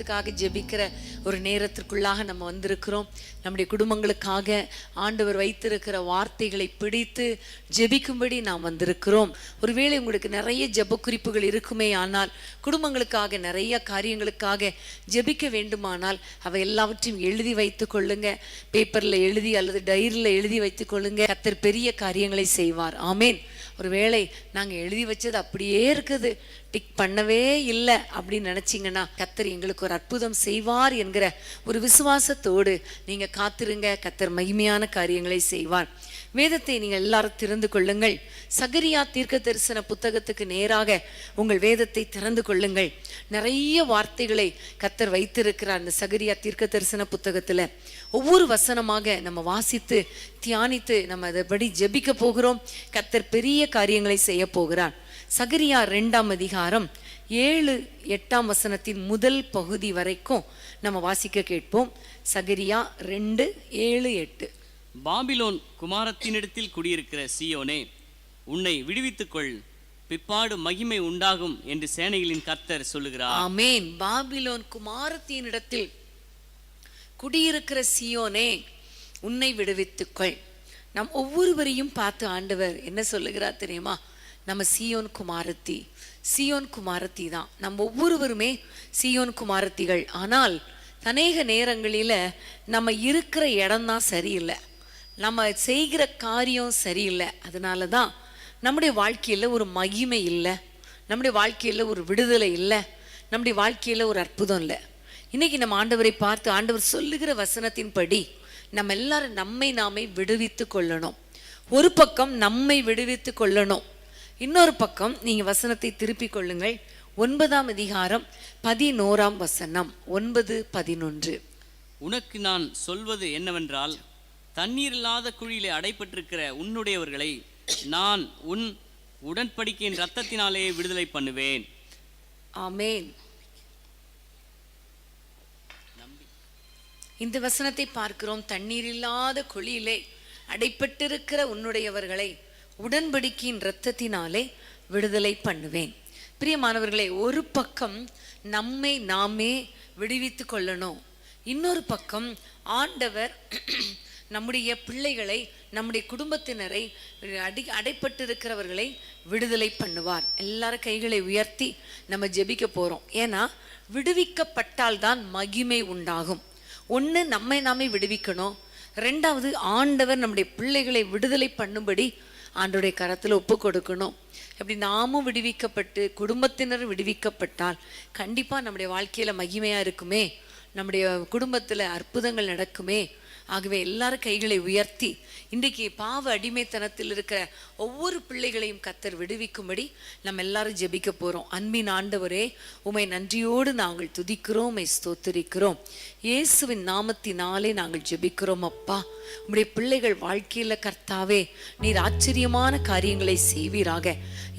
குடும்பத்துக்காக ஜெபிக்கிற ஒரு நேரத்திற்குள்ளாக நம்ம வந்திருக்கிறோம். நம்முடைய குடும்பங்களுக்காக ஆண்டவர் வைத்திருக்கிற வார்த்தைகளை பிடித்து ஜெபிக்கும்படி நாம் வந்திருக்கிறோம். ஒருவேளை உங்களுக்கு நிறைய ஜெப குறிப்புகள் இருக்குமே, ஆனால் குடும்பங்களுக்காக நிறைய காரியங்களுக்காக ஜெபிக்க வேண்டுமானால் அவை எல்லாவற்றையும் எழுதி வைத்துக் கொள்ளுங்க. பேப்பர்ல எழுதி அல்லது டைரியில் எழுதி வைத்துக் கொள்ளுங்க. கர்த்தர் பெரிய காரியங்களை செய்வார். ஆமேன். ஒருவேளை நாங்கள் எழுதி வச்சது அப்படியே இருக்குது, டிக் பண்ணவே இல்லை அப்படின்னு நினைச்சிங்கன்னா கர்த்தர் எங்களுக்கு ஒரு அற்புதம் செய்வார் என்கிற ஒரு விசுவாசத்தோடு நீங்க காத்திருங்க. கர்த்தர் மகிமையான காரியங்களை செய்வார். வேதத்தை நீங்கள் எல்லாரும் திறந்து கொள்ளுங்கள். சகரியா தீர்க்க தரிசன புத்தகத்துக்கு நேராக உங்கள் வேதத்தை திறந்து கொள்ளுங்கள். நிறைய வார்த்தைகளை கர்த்தர் வைத்திருக்கிறார் அந்த சகரியா தீர்க்க தரிசன புத்தகத்துல. ஒவ்வொரு வசனமாக நம்ம வாசித்து தியானித்து நம்ம அதைப்படி ஜெபிக்க போகிறோம். கர்த்தர் பெரிய காரியங்களை செய்ய போகிறார். சகரியா 2ஆம் அதிகாரம் 7-8 வசனத்தின் முதல் பகுதி வரைக்கும் நம்ம வாசிக்க கேட்போம். சகரியா 2:7-8. பாபிலோன் குமாரத்தினிடத்தில் குடியிருக்கிற சீயோனே, உன்னை விடுவித்துக்கொள், பிற்பாடு மகிமை உண்டாகும் என்று சேனைகளின் கர்த்தர் சொல்லுகிறார். ஆமென். பாபிலோன் குமாரத்தினிடத்தில் குடியிருக்கிற சீயோனே, உன்னை விடுவித்துக்கொள். நம் ஒவ்வொருவரையும் பார்த்து ஆண்டவர் என்ன சொல்லுகிறார் தெரியுமா? நம்ம சீயோன் குமாரத்தி, சீயோன் குமாரத்தி தான். நம்ம ஒவ்வொருவருமே சீயோன் குமாரத்திகள். ஆனால் அநேக நேரங்களில் நம்ம இருக்கிற இடம்தான் சரியில்லை, நம்ம செய்கிற காரியம் சரியில்லை. அதனால தான் நம்முடைய வாழ்க்கையில் ஒரு மகிமை இல்லை, நம்முடைய வாழ்க்கையில் ஒரு விடுதலை இல்லை, நம்முடைய வாழ்க்கையில் ஒரு அற்புதம் இல்லை. இன்னைக்கு நம்ம ஆண்டவரை பார்த்து ஆண்டவர் சொல்லுகிற வசனத்தின்படி நம்ம எல்லாரும் நம்மை நாமே விடுவித்து கொள்ளணும். ஒரு பக்கம் நம்மை விடுவித்து கொள்ளணும், இன்னொரு பக்கம் நீங்க வசனத்தை திருப்பிக் கொள்ளுங்கள். 9ஆம் அதிகாரம் 11ஆம் வசனம். 9:11. உனக்கு நான் சொல்வது என்னவென்றால், தண்ணீர் இல்லாத குழியிலே அடைப்பட்டிருக்கிற உன்னுடையவர்களை நான் உன் உடன்படிக்கையின் இரத்தத்தினாலே விடுதலை பண்ணுவேன். ஆமென். இந்த வசனத்தை பார்க்கிறோம். தண்ணீர் இல்லாத குழியிலே அடைப்பட்டிருக்கிற உன்னுடையவர்களை உடன்படிக்கையின் இரத்தத்தினாலே விடுதலை பண்ணுவேன். பிரியமானவர்களே, ஒரு பக்கம் நம்மை நாமே விடுவித்து கொள்ளணும், இன்னொரு பக்கம் ஆண்டவர் நம்முடைய பிள்ளைகளை, நம்முடைய குடும்பத்தினரை, அடைப்பட்டிருக்கிறவர்களை விடுதலை பண்ணுவார். எல்லாரும் கைகளை உயர்த்தி நம்ம ஜெபிக்க போறோம். ஏன்னா விடுவிக்கப்பட்டால் தான் மகிமை உண்டாகும். ஒன்று நம்மை நாமே விடுவிக்கணும், ரெண்டாவது ஆண்டவர் நம்முடைய பிள்ளைகளை விடுதலை பண்ணும்படி ஆண்டவருடைய கரத்தில் ஒப்பு கொடுக்கணும். அப்படி நாமும் விடுவிக்கப்பட்டு குடும்பத்தினர் விடுவிக்கப்பட்டால் கண்டிப்பாக நம்முடைய வாழ்க்கையில் மகிமையாக இருக்குமே, நம்முடைய குடும்பத்தில் அற்புதங்கள் நடக்குமே. ஆகவே எல்லாரும் கைகளை உயர்த்தி இன்றைக்கு பாவ அடிமைத்தனத்தில் இருக்கிற ஒவ்வொரு பிள்ளைகளையும் கர்த்தர் விடுவிக்கும்படி நம்ம எல்லாரும் ஜெபிக்க போகிறோம். அன்பின் ஆண்டவரே, உமை நன்றியோடு நாங்கள் துதிக்கிறோம், உமை ஸ்தோத்திரிக்கிறோம். இயேசுவின் நாமத்தினாலே நாங்கள் ஜெபிக்கிறோம். அப்பா, உம்முடைய பிள்ளைகள் வாழ்க்கையில் கர்த்தாவே நீர் ஆச்சரியமான காரியங்களை செய்வீராக.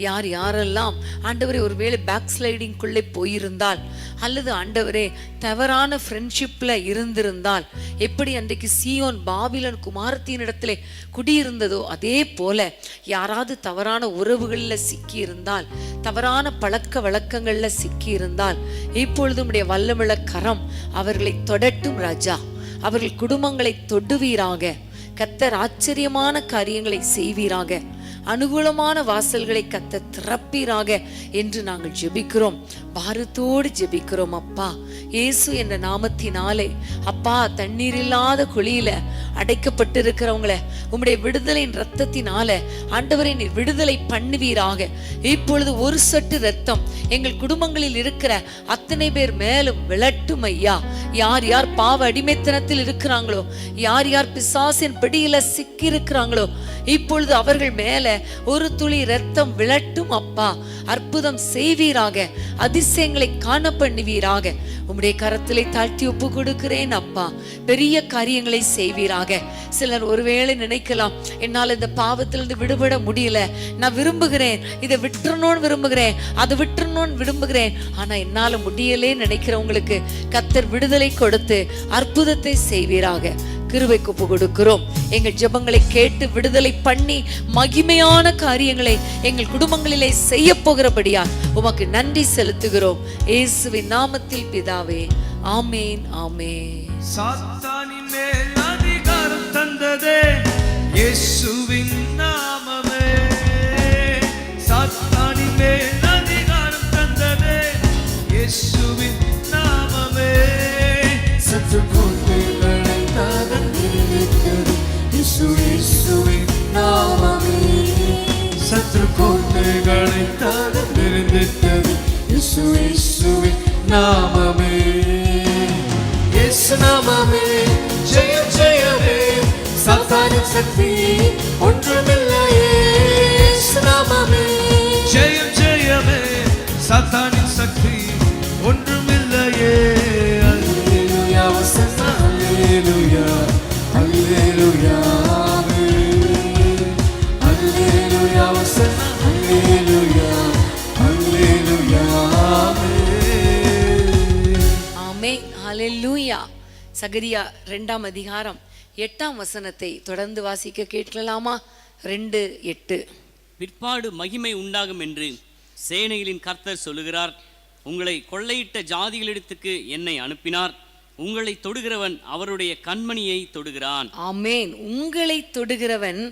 யார் யாரெல்லாம் ஆண்டவரே ஒருவேளை பேக் ஸ்லைடிங்குள்ளே போயிருந்தால், அல்லது ஆண்டவரே தவறான ஃப்ரெண்ட்ஷிப்பில் இருந்திருந்தால், எப்படி அன்றைக்கு சீயோன் பாபிலோன் குமாரத்தின் இடத்துல குடியிருந்ததோ அதே போல யாராவது தவறான உறவுகளில் சிக்கி இருந்தால், தவறான பழக்க வழக்கங்களில் சிக்கி இருந்தால், இப்பொழுது உம்முடைய வல்லமுள்ள கரம் அவர்களை தொடட்டும் ராஜா. அவர்கள் குடும்பங்களை தொடுவீராக. கர்த்தர் ஆச்சரியமான காரியங்களை செய்வீராக. அனுகூலமான வாசல்களை கர்த்தர் திறப்பீராக என்று நாங்கள் ஜெபிக்கிறோம், பாரத்தோடு ஜெபிக்கிறோம். அப்பா, இயேசு என்ற நாமத்தினாலே அப்பா, தண்ணீர் இல்லாத குழியில அடைக்கப்பட்டிருக்கிறவங்களை உம்முடைய விடுதலையின் இரத்தத்தினால ஆண்டவரை நீர் விடுதலை பண்ணுவீராக. இப்பொழுது ஒரு சொட்டு ரத்தம் எங்கள் குடும்பங்களில் இருக்கிற அத்தனை பேர் மேலும் விழட்டும் ஐயா. யார் யார் பாவ அடிமைத்தனத்தில் இருக்கிறாங்களோ, யார் யார் பிசாசின் பிடியில சிக்கி இருக்கிறாங்களோ, இப்பொழுது அவர்கள் மேல ஒரு துளி ரத்தம் விழட்டும் அப்பா. அற்புதம் செய்வீராக, அதிசயங்களை காண பண்ணுவீராக. உம்முடைய கரத்திலே தாழ்த்தி ஒப்பு கொடுக்கிறேன் அப்பா. பெரிய காரியங்களை செய்வீராக. சிலர் ஒருவேளை நினைக்கலாம், என்னால் இந்த பாவத்திலிருந்து விடுபட முடியல, நான் விரும்புகிறேன், இதை விட்டுறணும்னு விரும்புகிறேன், அதை விட்டுறணும்னு விரும்புகிறேன், ஆனா என்னால முடியலே நினைக்கிறவங்களுக்கு கர்த்தர் விடுதலை கொடுத்து அற்புதத்தை செய்வீராக. கிருபைக்கு ஒப்பு கொடுக்கிறோம். எங்கள் ஜெபங்களை கேட்டு விடுதலை பண்ணி மகிமையான காரியங்களை எங்கள் குடும்பங்களிலே செய்ய போகிறபடியா உமக்கு நன்றி செலுத்துகிறோம். இயேசுவின் நாமத்தில் பிதாவே, ஆமேன் ஆமேன். சாத்தானின் மேல் அதிகாரம் தந்ததே இயேசுவின் நாமமே. சாத்தானின் மேல் அதிகாரம் தந்ததே இயேசுவின் நாமமே. சற்று கோட்டைகளை தகர்த்தெறிந்தது இயேசுவின் நாமமே. சற்று கோட்டைகளை தகர்த்தெறிந்தது இயேசுவின் நாமமே. இயேசு நாமமே ஜெயம் ஜெயமே. சாத்தானின் சக்தி ஒன்றுமில்லையே. இயேசு நாமமே ஜெயம் ஜெயமே. சாத்தானின் சக்தி ஒன்றுமில்லையே. அல்லேலூயா வசந்தா அல்லேலூயா அல்லேலூயா அல்லேலூயா வசந்தா அல்லேலூயா அல்லேலூயா. ஆமென் ஹல்லேலூயா. சகரியா 2ஆம் அதிகாரம் 8ஆம் வசனத்தை தொடர்ந்து வாசிக்க கேட்கலாமா? 2:8. பிற்பாடு மகிமை உண்டாகும் என்று சேனைகளின் கர்த்தர் சொல்லுகிறார். உங்களை கொள்ளையிட்ட ஜாதிகளிடத்துக்கு என்னை அனுப்பினார். உங்களை தொடுகிறவன் அவருடைய கண்மணியை தொடுகிறான். ஆமென். உங்களை தொடுகிறவன்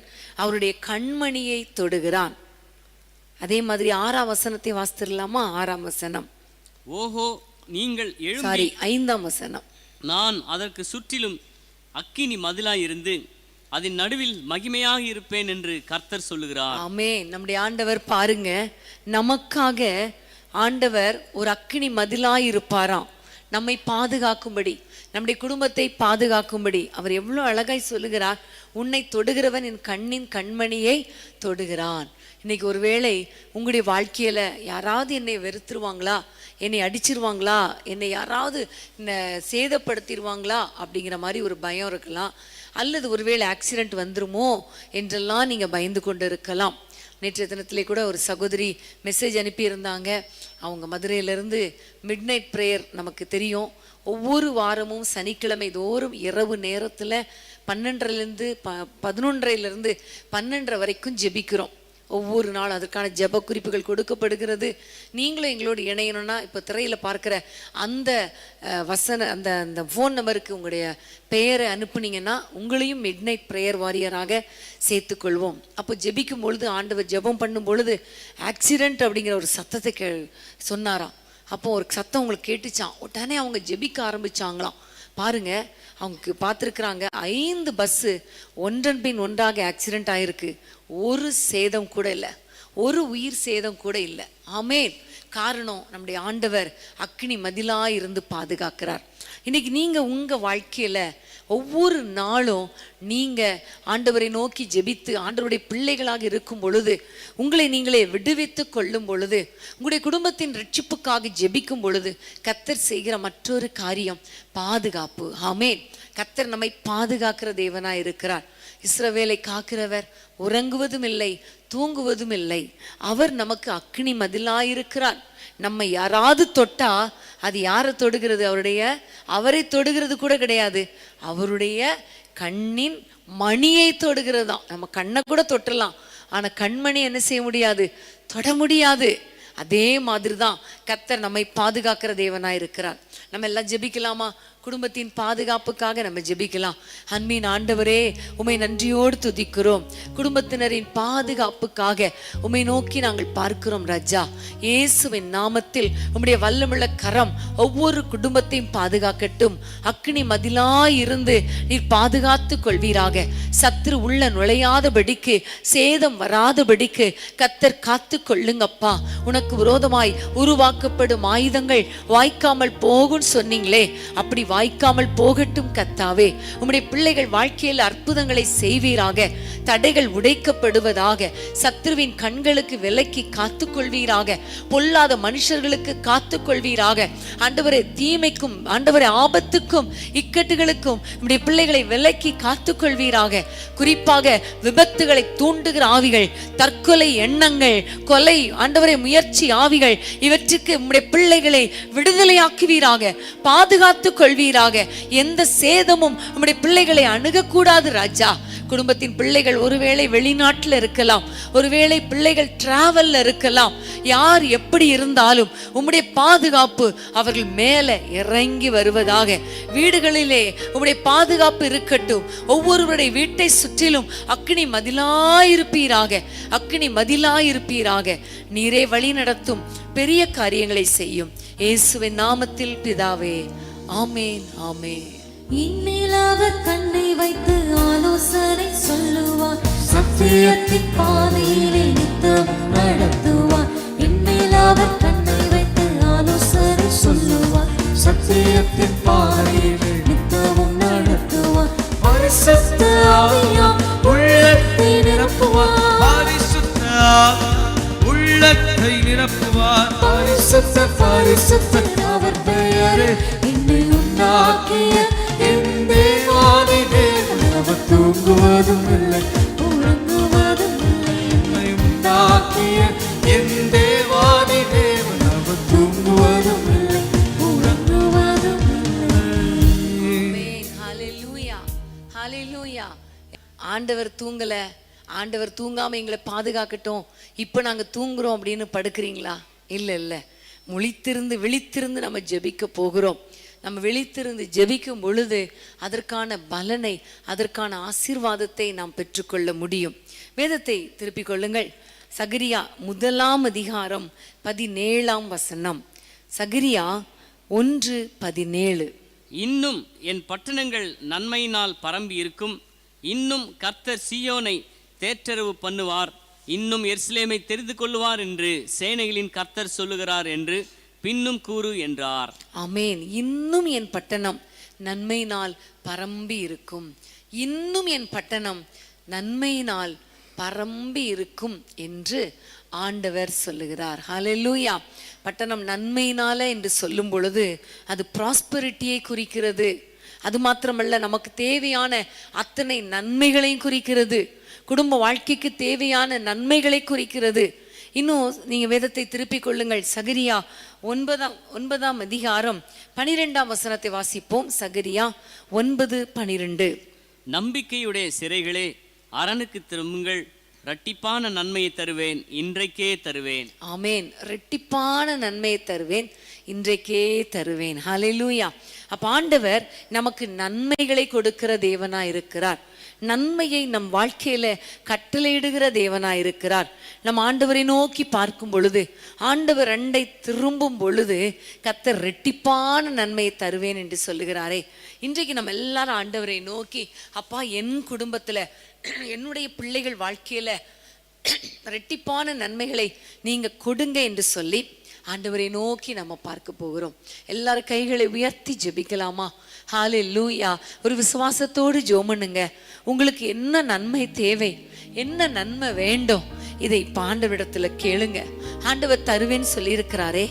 அவருடைய கண்மணியை தொடுகிறான். அதே மாதிரி 6ஆம் வசனத்தை வாசித்திரலாமா? 6ஆம் வசனம். ஓஹோ, நீங்கள் எழும்பி 5ஆம் வசனம். நான் அதற்கு சுற்றிலும் அக்கினி மதிலாயிருந்து அதன் நடுவில் மகிமையாக இருப்பேன் என்று கர்த்தர் சொல்லுகிறார். ஆமென். நம்முடைய ஆண்டவர் பாருங்க, நமக்காக ஆண்டவர் ஒரு அக்கினி மதிலாய் இருப்பாராம், நம்மை பாதுகாக்கும்படி, நம்முடைய குடும்பத்தை பாதுகாக்கும்படி. அவர் எவ்வளவு அழகாய் சொல்லுகிறார், உன்னை தொடுகிறவன் என் கண்ணின் கண்மணியை தொடுகிறான். இன்னைக்கு ஒருவேளை உங்களுடைய வாழ்க்கையில யாராவது என்னை வெறுத்துருவாங்களா, என்னை அடிச்சிருவாங்களா, என்னை யாராவது சேதப்படுத்திடுவாங்களா அப்படிங்கிற மாதிரி ஒரு பயம் இருக்கலாம். அல்லது ஒருவேளை ஆக்சிடென்ட் வந்துருமோ என்றெல்லாம் நீங்க பயந்து கொண்டு இருக்கலாம். நேற்றைய தினத்திலே கூட ஒரு சகோதரி மெசேஜ் அனுப்பியிருந்தாங்க. அவங்க மதுரையிலேருந்து மிட்நைட் ப்ரேயர் நமக்கு தெரியும், ஒவ்வொரு வாரமும் சனிக்கிழமை தோறும் இரவு நேரத்தில் 12லேருந்து 11லேருந்து 12 வரைக்கும் ஜெபிக்கிறோம். ஒவ்வொரு நாள் அதற்கான ஜெப குறிப்புகள் கொடுக்கப்படுகிறது. நீங்களும் எங்களோடு இணையணும்னா இப்போ திரையில் பார்க்குற அந்த அந்த ஃபோன் நம்பருக்கு உங்களுடைய பெயரை அனுப்புனீங்கன்னா உங்களையும் மிட்நைட் ப்ரேயர் வாரியராக சேர்த்துக்கொள்வோம். அப்போ ஜெபிக்கும் பொழுது ஆண்டவர் ஜெபம் பண்ணும் பொழுது ஆக்சிடென்ட் அப்படிங்கிற ஒரு சத்தத்தை சொன்னாராம். அப்போ ஒரு சத்தம் உங்களுக்கு கேட்டுச்சான். உடனே அவங்க ஜெபிக்க ஆரம்பிச்சாங்களாம். பாருங்க, அவங்க பார்த்துருக்குறாங்க 5 பஸ்ஸு ஒன்றன் பின் ஒன்றாக ஆக்சிடென்ட் ஆயிருக்கு. ஒரு சேதம் கூட இல்லை, ஒரு உயிர் சேதம் கூட இல்லை. ஆமென். காரணம், நம்முடைய ஆண்டவர் அக்கினி மதிலாய் இருந்து பாதுகாக்கிறார். இன்னைக்கு நீங்க உங்க வாழ்க்கையில ஒவ்வொரு நாளும் நீங்க ஆண்டவரை நோக்கி ஜெபித்து ஆண்டவருடைய பிள்ளைகளாக இருக்கும் பொழுது, உங்களை நீங்களே விடுவித்து கொள்ளும் பொழுது, உங்களுடைய குடும்பத்தின் ரட்சிப்புக்காக ஜெபிக்கும் பொழுது கர்த்தர் செய்கிற மற்றொரு காரியம் பாதுகாப்பு. ஆமென். கர்த்தர் நம்மை பாதுகாக்கிற தேவனாய் இருக்கிறார். இஸ்ரவேலை காக்கிறவர் உறங்குவதும் இல்லை தூங்குவதும் இல்லை. அவர் நமக்கு அக்கினி மதிலாயிருக்கிறார். நம்ம யாராவது தொட்டா அது யாரை தொடுகிறது? அவரை தொடுகிறது கூட கிடையாது, அவருடைய கண்ணின் மணியை தொடுகிறதாம். நம்ம கண்ணை கூட தொட்டலாம், ஆனா கண்மணி என்ன செய்ய முடியாது? தொட முடியாது. அதே மாதிரி தான் கர்த்தர் நம்மை பாதுகாக்கிற தேவனாய் இருக்கிறார். நம்ம எல்லாம் ஜெபிக்கலாமா? குடும்பத்தின் பாதுகாப்புக்காக நம்ம ஜெபிக்கலாம். அன்பின் ஆண்டவரே, உம்மை நன்றியோடு துதிக்கிறோம். குடும்பத்தினரின் பாதுகாப்புக்காக உம்மை நோக்கி நாங்கள் பார்க்கிறோம் ராஜா. இயேசுவின் நாமத்தில் உம்முடைய வல்லமுள்ள கரம் ஒவ்வொரு குடும்பத்தையும் பாதுகாக்கட்டும். அக்கினி மதிலாய் இருந்து நீர் பாதுகாத்து கொள்வீராக. சத்துரு உள்ள நுழையாதபடிக்கு, சேதம் வராதபடிக்கு கர்த்தர் காத்து கொள்ளுங்கப்பா. உனக்கு விரோதமாய் உருவாக்கப்படும் ஆயுதங்கள் வாய்க்காமல் போகும் சொன்னீங்களே, அப்படி வாய்க்காமல் போகட்டும் கர்த்தாவே. உம்முடைய பிள்ளைகள் வாழ்க்கையில் அற்புதங்களை செய்வீராக. தடைகள் உடைக்கப்படுவதாக. சத்ருவின் கண்களுக்கு விலக்கி காத்துக்கொள்வீராக. பொல்லாத மனுஷர்களுக்கு காத்துக்கொள்வீராக. ஆண்டவரே, தீமைக்கும் ஆண்டவரே ஆபத்துக்கும் இக்கட்டுகளுக்கும் நம்முடைய பிள்ளைகளை விலக்கி காத்துக்கொள்வீராக. குறிப்பாக விபத்துகளை தூண்டுகிற ஆவிகள், தற்கொலை எண்ணங்கள், கொலை ஆண்டவரே முயற்சி ஆவிகள், இவற்றுக்கு நம்முடைய பிள்ளைகளை விடுதலையாக்குவீராக. பாதுகாத்துக் கொள்வீராக. செய்வீராக. எந்த சேதமும் உம்முடைய பிள்ளைகளை அணுகக்கூடாது ராஜா. குடும்பத்தின் பிள்ளைகள் ஒருவேளை வெளிநாட்டுல இருக்கலாம், ஒருவேளை பிள்ளைகள் டிராவல்ல இருக்கலாம். யார் எப்படி இருந்தாலும் உம்முடைய பாதுகாப்பு அவர்கள் மேல இறங்கி வருவதாக. வீடுகளிலே உம்முடைய பாதுகாப்பு இருக்கட்டும். ஒவ்வொருவருடைய வீட்டை சுற்றிலும் அக்கினி மதிலாயிருப்பீராக, அக்கினி மதிலாயிருப்பீராக. நீரே வழி நடத்தும், பெரிய காரியங்களை செய்யும். இயேசுவின் நாமத்தில் பிதாவே, ஆமேன், ஆமேன். இன்மேல் அவர் கண்ணை வைத்து ஆலோசனை சொல்லுவார், சத்தியத்தின் பாதையிலே நித்தமும் நடத்துவார். இன்மேல் அவர் கண்ணை வைத்து ஆலோசனை சொல்லுவார், சத்தியத்தின் பாதையிலே நித்தமும் நடத்துவார். பரிசுத்த ஆவியாம் உள்ளத்தை நிரப்புவார், பரிசுத்த ஆவியாம் உள்ளத்தை நிரப்புவார். பரிசுத்த பரிசுத்த அவர் பெயரே என்னை உண்டாக்கிய என் தேவாதி தேவன். அவர் தூங்குவதும் இல்லை உறங்குவதும் இல்லை. என்னை உண்டாக்கிய என் தேவாதி தேவன். அவர் தூங்குவதும் இல்லை உறங்குவதும் இல்லை. ஆமென். ஹல்லேலூயா, ஹல்லேலூயா. ஆண்டவர் தூங்கல, ஆண்டவர் தூங்காம எங்களை பாதுகாக்கட்டும், இப்ப நாங்க தூங்குறோம் அப்படின்னு படுக்கிறீங்களா? இல்ல இல்ல, விழித்திருந்து நம்ம ஜெபிக்க போகிறோம். நம்ம விழித்திருந்து ஜெபிக்கும் பொழுது அதற்கான பலனை, அதற்கான ஆசீர்வாதத்தை நாம் பெற்றுக்கொள்ள முடியும். வேதத்தை திருப்பிக் கொள்ளுங்கள். சகரியா 1 அதிகாரம் 17 வசனம். சகரியா 1:17. இன்னும் என் பட்டணங்கள் நன்மையினால் பரம்பி இருக்கும், இன்னும் கர்த்தர் சீயோனை தேற்றரவு பண்ணுவார், இன்னும் எருசலேமை தெரிந்து கொள்ளுவார் என்று சேனைகளின் கர்த்தர் சொல்லுகிறார் என்று பின்னும் கூறு என்றார். ஆமென். இன்னும் என் பட்டணம் நன்மையினால் பரம்பி இருக்கும், இன்னும் என் பட்டணம் நன்மையினால் பரம்பி இருக்கும் என்று ஆண்டவர் சொல்லுகிறார். ஹல்லேலூயா. பட்டணம் நன்மையினால என்று சொல்லும் பொழுது அது ப்ராஸ்பரிட்டியை குறிக்கிறது. அது மாத்திரமல்ல, நமக்கு தேவையான அத்தனை நன்மைகளையும் குறிக்கிறது. குடும்ப வாழ்க்கைக்கு தேவையான நன்மைகளை குறிக்கிறது. இன்னும் நீங்க வேதத்தை திருப்பிக் கொள்ளுங்கள். சகரியா 9 அதிகாரம் 12 வசனத்தை வாசிப்போம். சகரியா 9:12. நம்பிக்கையுடைய சிறைகளே, அரணுக்கு திரும்புங்கள், இரட்டிப்பான நன்மையை தருவேன், இன்றைக்கே தருவேன். ஆமேன். இரட்டிப்பான நன்மையை தருவேன், இன்றைக்கே தருவேன். ஹல்லேலூயா. அப்ப ஆண்டவர் நமக்கு நன்மைகளை கொடுக்கிற தேவனா இருக்கிறார். நன்மையை நம் வாழ்க்கையில கட்டளையிடுகிற தேவனா இருக்கிறார். நம் ஆண்டவரை நோக்கி பார்க்கும் பொழுது, ஆண்டவர் அண்டை திரும்பும் பொழுது கர்த்தர் இரட்டிப்பான நன்மையை தருவேன் என்று சொல்லுகிறாரே. இன்றைக்கு நம்ம எல்லாரும் ஆண்டவரை நோக்கி, அப்பா என் குடும்பத்துல, என்னுடைய பிள்ளைகள் வாழ்க்கையில இரட்டிப்பான நன்மைகளை நீங்க கொடுங்க என்று சொல்லி ஆண்டவரை நோக்கி நம்ம பார்க்க போகிறோம். எல்லாரும் கைகளை உயர்த்தி ஜெபிக்கலாமா? ஹல்லேலூயா. ஒரு விசுவாசத்தோடு ஜெபம் பண்ணுங்க. உங்களுக்கு என்ன நன்மை தேவை, என்ன நன்மை வேண்டும், இதை ஆண்டவரிடத்துல கேளுங்க. ஆண்டவர் தருவேன்னு சொல்லியிருக்கிறாரே,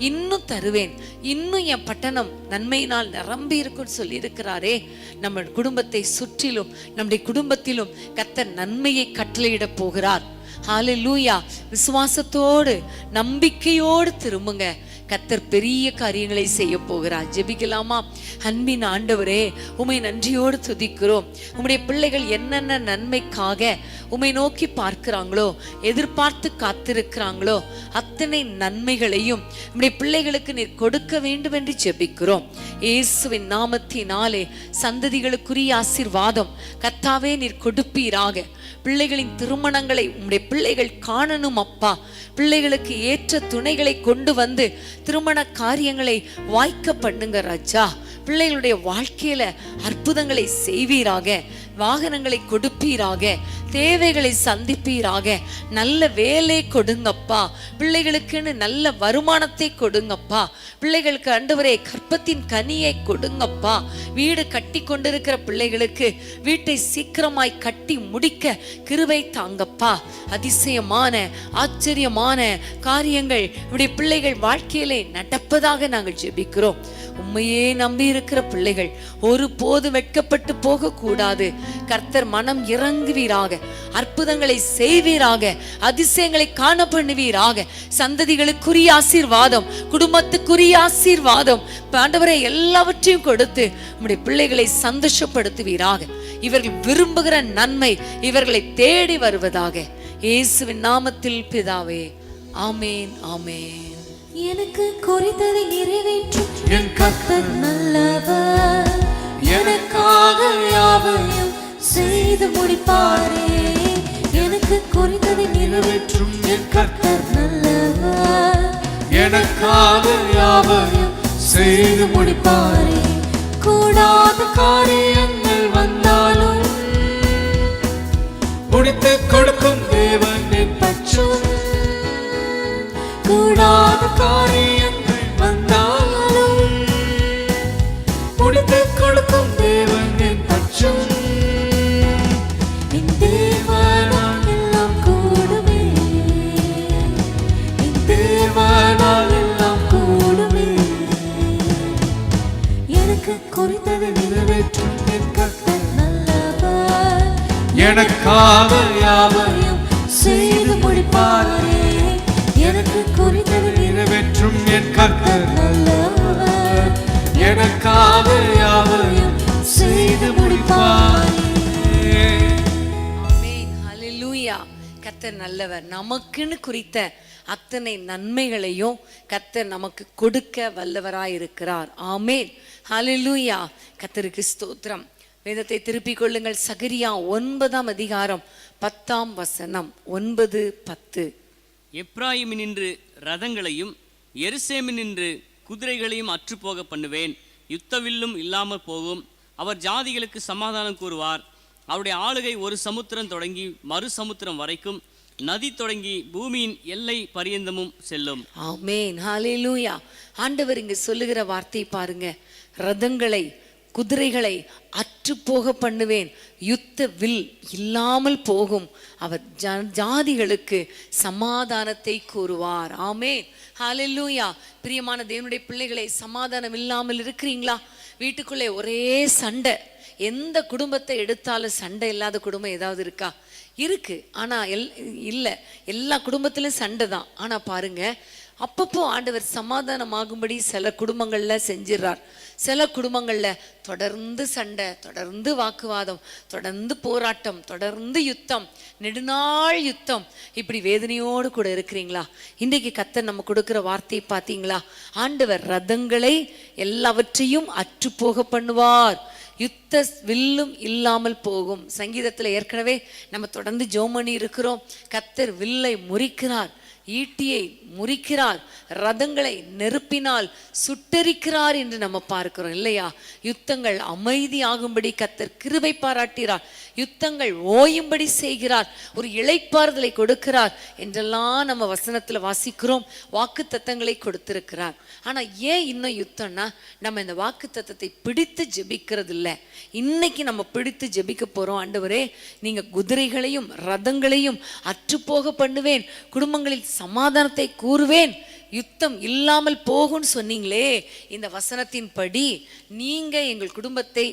இன்னும் தருவேன், இன்னும் என் பட்டணம் நன்மையினால் நிரம்பி இருக்குன்னு சொல்லியிருக்கிறாரே. நம்ம குடும்பத்தை சுற்றிலும், நம்முடைய குடும்பத்திலும் கர்த்தர் நன்மையை கட்டளையிட போகிறார். ஹல்லேலூயா. விசுவாசத்தோடு நம்பிக்கையோடு திரும்புங்க. கர்த்தர் பெரிய காரியங்களை செய்ய போகிறார். ஜெபிக்கலாமா? அன்பின் ஆண்டவரே, உம்மை நன்றியோடு துதிக்கிறோம். உம்முடைய பிள்ளைகள் என்னென்ன நன்மைக்காக உம்மை நோக்கி பார்க்கிறாங்களோ, எதிர்பார்த்து காத்திருக்கிறாங்களோ, அத்தனை நன்மைகளையும் உம்முடைய பிள்ளைகளுக்கு நீர் கொடுக்க வேண்டும் என்று ஜெபிக்கிறோம். இயேசுவின் நாமத்தினாலே சந்ததிகளுக்குரிய ஆசீர்வாதம் கர்த்தாவே நீர் கொடுப்பீராக. பிள்ளைகளின் திருமணங்களை உம்முடைய பிள்ளைகள் காணணும் அப்பா. பிள்ளைகளுக்கு ஏற்ற துணைகளை கொண்டு வந்து திருமண காரியங்களை வாய்க்க பண்ணுங்க ராஜா. பிள்ளைகளுடைய வாழ்க்கையில அற்புதங்களை செய்வீராக. வாகனங்களை கொடுப்பீராக, தேவைகளை சந்திப்பீராக. நல்ல வேலை கொடுங்கப்பா. பிள்ளைகளுக்குன்னு நல்ல வருமானத்தை கொடுங்கப்பா. பிள்ளைகளுக்கு ஆண்டவரே கற்பத்தின் கனியை கொடுங்கப்பா. வீடு கட்டி கொண்டிருக்கிற பிள்ளைகளுக்கு வீட்டை சீக்கிரமாய் கட்டி முடிக்க கிருபை தாங்கப்பா. அதிசயமான ஆச்சரியமான காரியங்கள் இப்படி பிள்ளைகள் வாழ்க்கையிலே நடப்பதாக நாங்கள் ஜெபிக்கிறோம். உண்மையே நம்பி இருக்கிற பிள்ளைகள் ஒருபோது வெட்கப்பட்டு போக கூடாது. கர்த்தர் மனம் இறங்குவீராக, அற்புதங்களை செய்வீராக, அதிசயங்களை காண பண்ணுவீராக. சந்ததிகளுக்குரிய ஆசீர்வாதம், குடும்பத்துக்குரிய ஆசீர்வாதம் ஆண்டவரே எல்லாவற்றையும் கொடுத்து நம்முடைய பிள்ளைகளை சந்தோஷப்படுத்துவீராக. இவர்கள் விரும்புகிற நன்மை இவர்களை தேடி வருவதாக இயேசுவின் நாமத்தில் பிதாவே, ஆமேன் ஆமேன். எனக்கு குறித்ததை நிறைவேற்றும் என் கர்த்தர் நல்லவர், எனக்காக யாவையும் செய்து முடிப்பாரே. எனக்கு குறித்ததை நிறைவேற்றும் என் கர்த்தர் நல்லவர், எனக்காக யாவையும் செய்து முடிப்பாரே. கூடாத காரியங்கள் வந்தாலும் முடித்து கொடுக்கும் தேவன் என் பட்சம். கூடாத காரியங்கள் வந்தாலும் முடித்து கொடுக்கும் தேவன் என் பட்சம். என் தேவனால் எல்லாம் கூடுமே, என் தேவனால் எல்லாம் கூடுமே. எனக்கு குறித்ததை நிறைவேற்றும் என் கர்த்தர் நல்லவர், எனக்காக யாவையும் செய்து முடிப்பாரே. எனக்கு குறித்ததை நிறைவேற்றும் என் கர்த்தர் நல்லவர், எனக்காக யாவையும் செய்து முடிப்பாரே. ஆமென். ஹல்லேலூயா. கர்த்தர் நல்லவர். நமக்குன்னு குறித்த அத்தனை நன்மைகளையும் கர்த்தர் நமக்கு கொடுக்க வல்லவராயிருக்கிறார். ஆமென். ஹல்லேலூயா. கர்த்தருக்கு ஸ்தோத்திரம். வேதத்தை திருப்பிக் கொள்ளுங்கள். சகரியா 9ஆம் அதிகாரம் 10ஆம் வசனம். 9:10. எப்ராயிமினின்று ரதங்களையும் எருசலேமினின்று குதிரைகளையும் அற்றுப்போக பண்ணுவேன். யுத்தவில்லும் இல்லாமல் போகும். அவர் ஜாதிகளுக்கு சமாதானம் கூறுவார். அவருடைய ஆளுகை ஒரு சமுத்திரம் தொடங்கி மறு சமுத்திரம் வரைக்கும், நதி தொடங்கி பூமியின் எல்லை பரியந்தமும் செல்லும். ஆமென். ஹல்லேலூயா. ஆண்டவர் இங்க சொல்லுகிற வார்த்தை பாருங்க. ரதங்களை குதிரைகளை அற்றுப்போக பண்ணுவேன், யுத்த வில் இல்லாமல் போகும், அவர் ஜாதிகளுக்கு சமாதானத்தை கூறுவார். ஆமென். ஹல்லேலூயா. பிரியமான தேவனுடைய பிள்ளைகளை, சமாதானம் இல்லாமல் இருக்கிறீங்களா? வீட்டுக்குள்ளே ஒரே சண்டை. எந்த குடும்பத்தை எடுத்தாலும் சண்டை இல்லாத குடும்பம் ஏதாவது இருக்கா? இருக்கு. ஆனா இல்லை, எல்லா குடும்பத்திலும் சண்டை தான். ஆனா பாருங்க, அப்பப்போ ஆண்டவர் சமாதானமாகும்படி சில குடும்பங்கள்ல செஞ்சிடறார். சில குடும்பங்கள்ல தொடர்ந்து சண்டை, தொடர்ந்து வாக்குவாதம், தொடர்ந்து போராட்டம், தொடர்ந்து யுத்தம், நெடுநாள் யுத்தம். இப்படி வேதனையோடு கூட இருக்கிறீங்களா? இன்றைக்கு கர்த்தர் நம்ம கொடுக்கிற வார்த்தையை பார்த்தீங்களா? ஆண்டவர் ரதங்களை எல்லாவற்றையும் அற்றுப்போக பண்ணுவார், யுத்த வில்லும் இல்லாமல் போகும். சங்கீதத்துல ஏற்கனவே நம்ம தொடர்ந்து ஜெபம் பண்ணி இருக்கிறோம். கர்த்தர் வில்லை முறிக்கிறார், ஈட்டியை முறிக்கிறார், ரதங்களை நெருப்பினால் சுட்டரிக்கிறார் என்று நம்ம பார்க்கிறோம் இல்லையா? யுத்தங்கள் அமைதியாகும்படி கர்த்தர் கிருபை பாராட்டுகிறார், யுத்தங்கள் ஓயும்படி செய்கிறார், ஒரு இளைப்பாறுதலை கொடுக்கிறார் என்றெல்லாம் நம்ம வசனத்துல வாசிக்கிறோம். வாக்கு தத்தங்களை கொடுத்திருக்கிறார். ஆனா ஏன் இன்னும் யுத்தம்னா, நம்ம இந்த வாக்கு தத்தத்தை பிடித்து ஜெபிக்கிறது இல்லை. இன்னைக்கு நம்ம பிடித்து ஜெபிக்க போறோம். ஆண்டவரே, நீங்க குதிரைகளையும் ரதங்களையும் அற்றுப்போக பண்ணுவேன், குடும்பங்களில் சமாதானத்தை கூறுவேன், யுத்தம் இல்லாமல் போகும்னு சொன்னீங்களே. இந்த வசனத்தின் படி நீங்க எங்கள் குடும்பத்தை